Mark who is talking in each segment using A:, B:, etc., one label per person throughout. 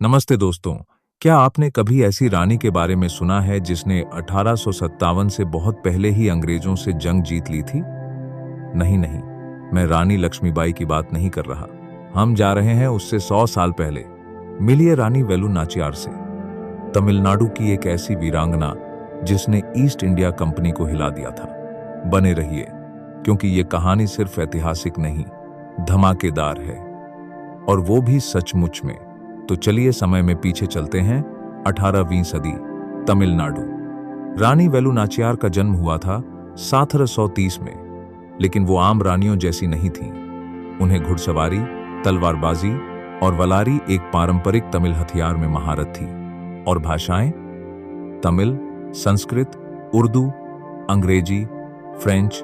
A: नमस्ते दोस्तों। क्या आपने कभी ऐसी रानी के बारे में सुना है जिसने 1857 से बहुत पहले ही अंग्रेजों से जंग जीत ली थी? नहीं नहीं, मैं रानी लक्ष्मीबाई की बात नहीं कर रहा। हम जा रहे हैं उससे 100 साल पहले। मिलिए रानी वेलु नाचियार से, तमिलनाडु की एक ऐसी वीरांगना जिसने ईस्ट इंडिया कंपनी को हिला दिया था। बने रहिए, क्योंकि ये कहानी सिर्फ ऐतिहासिक नहीं, धमाकेदार है, और वो भी सचमुच में। तो चलिए समय में पीछे चलते हैं। 18वीं सदी, तमिलनाडु। रानी वेलु नाचियार का जन्म हुआ था 1730 में, लेकिन वो आम रानियों जैसी नहीं थीं। उन्हें घुड़सवारी, तलवारबाजी और वलारी, एक पारंपरिक तमिल हथियार में महारत थी। और भाषाएं तमिल, संस्कृत, उर्दू, अंग्रेजी, फ्रेंच,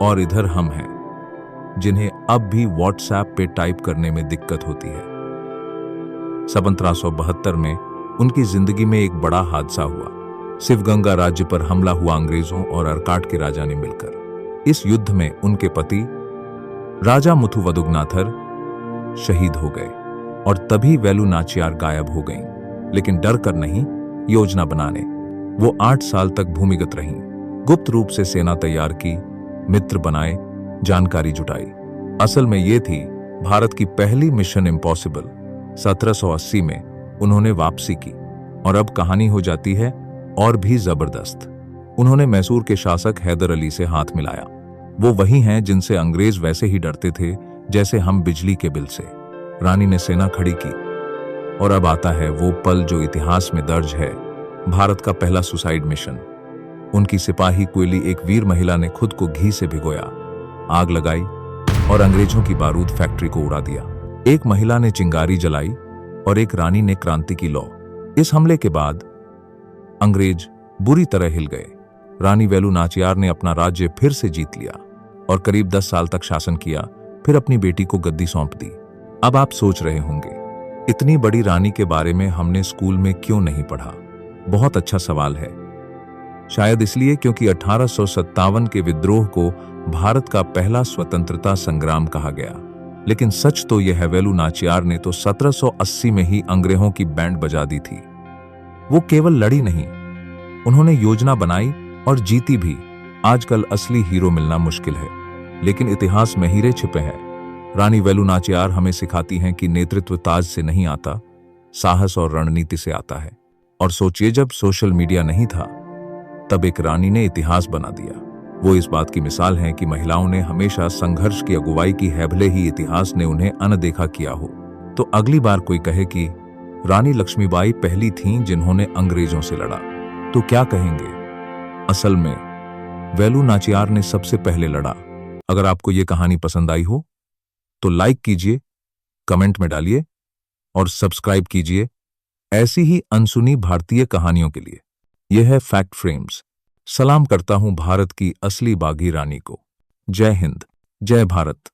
A: और इधर हम हैं जिन्हें अब भी व्हाट्सएप पे टाइप करने में दिक्कत होती है। 1772 में उनकी जिंदगी में एक बड़ा हादसा हुआ। शिवगंगा राज्य पर हमला हुआ अंग्रेजों और अर्काट के राजा ने मिलकर। इस युद्ध में उनके पति राजा मुथुवदुगनाथर शहीद हो गए और तभी वेलु नाचियार गायब हो गईं। लेकिन डर कर नहीं, योजना बनाने वो 8 साल तक भूमिगत रहीं। गुप्त रूप से सेना तैयार की, मित्र बनाए, जानकारी जुटाई। असल में ये थी भारत की पहली मिशन इम्पॉसिबल। 1780 में उन्होंने वापसी की, और अब कहानी हो जाती है और भी जबरदस्त। उन्होंने मैसूर के शासक हैदर अली से हाथ मिलाया। वो वही हैं जिनसे अंग्रेज वैसे ही डरते थे जैसे हम बिजली के बिल से। रानी ने सेना खड़ी की, और अब आता है वो पल जो इतिहास में दर्ज है, भारत का पहला सुसाइड मिशन। उनकी सिपाही कोयली, एक वीर महिला ने खुद को घी से भिगोया, आग लगाई और अंग्रेजों की बारूद फैक्ट्री को उड़ा दिया। एक महिला ने चिंगारी जलाई और एक रानी ने क्रांति की लौ। इस हमले के बाद अंग्रेज बुरी तरह हिल गए। रानी वेलु नाचियार ने अपना राज्य फिर से जीत लिया और करीब 10 साल तक शासन किया, फिर अपनी बेटी को गद्दी सौंप दी। अब आप सोच रहे होंगे, इतनी बड़ी रानी के बारे में हमने स्कूल में क्यों नहीं पढ़ा? बहुत अच्छा सवाल है। शायद इसलिए क्योंकि 1857 के विद्रोह को भारत का पहला स्वतंत्रता संग्राम कहा गया। लेकिन सच तो यह है, वेलु नाचियार ने तो 1780 में ही अंग्रेजों की बैंड बजा दी थी। वो केवल लड़ी नहीं, उन्होंने योजना बनाई और जीती भी। आजकल असली हीरो मिलना मुश्किल है, लेकिन इतिहास में हीरे छिपे हैं। रानी वेलु नाचियार हमें सिखाती हैं कि नेतृत्व ताज से नहीं आता, साहस और रणनीति से आता है। और सोचिए, जब सोशल मीडिया नहीं था, तब एक रानी ने इतिहास बना दिया। वो इस बात की मिसाल हैं कि महिलाओं ने हमेशा संघर्ष की अगुवाई की है, भले ही इतिहास ने उन्हें अनदेखा किया हो। तो अगली बार कोई कहे कि रानी लक्ष्मीबाई पहली थीं जिन्होंने अंग्रेजों से लड़ा, तो क्या कहेंगे? असल में वेलु नाचियार ने सबसे पहले लड़ा। अगर आपको ये कहानी पसंद आई हो तो लाइक कीजिए, कमेंट में डालिए और सब्सक्राइब कीजिए ऐसी ही अनसुनी भारतीय कहानियों के लिए। यह है फैक्ट फ्रेम्स। सलाम करता हूं भारत की असली बागी रानी को। जय हिंद, जय भारत।